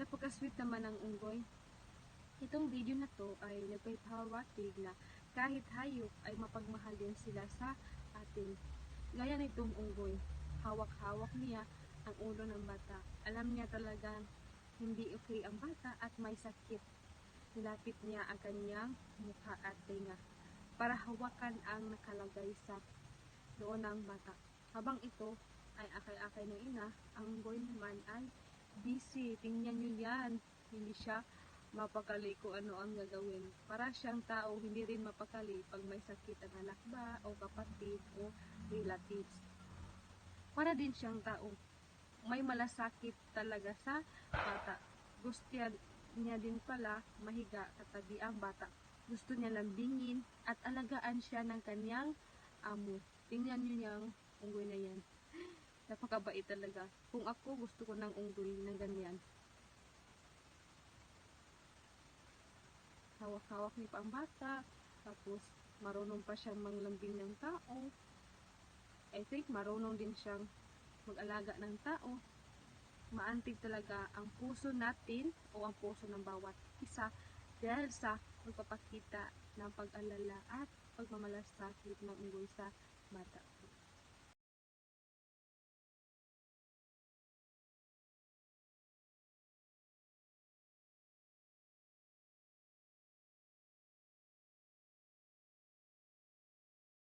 Napaka-sweet naman ng unggoy. Itong video na to ay nagpapahiwatig na kahit hayop ay mapagmahal din sila sa atin. Gaya nitong unggoy, hawak-hawak niya ang ulo ng bata. Alam niya talagang hindi okay ang bata at may sakit. Nilapit niya ang kanyang mukha at tenga para hawakan ang nakalagay sa noo ng bata. Habang ito ay akay-akay ng ina, ang unggoy naman ay busy. Tingnan nyo yan. Hindi siya mapakali kung ano ang gagawin. Para siyang tao, hindi rin mapakali pag may sakit ang anak ba o kapatid o relatives. Para din siyang tao. May malasakit talaga sa bata. Gusto niya din pala mahiga katabi ang bata. Gusto niya lambingin at alagaan siya ng kanyang amo. Tingnan niyo yung unggoy na yan. Napakabait talaga. Kung ako, gusto ko ng unggoy na ganyan. Hawak-hawak niya pa ang bata. Tapos, marunong pa siyang manglambing ng tao. I think, marunong din siyang mag-alaga ng tao. Maantig talaga ang puso natin o ang puso ng bawat isa dahil sa magpapakita ng pag-alala at pagmamalasakit ng unggoy sa bata.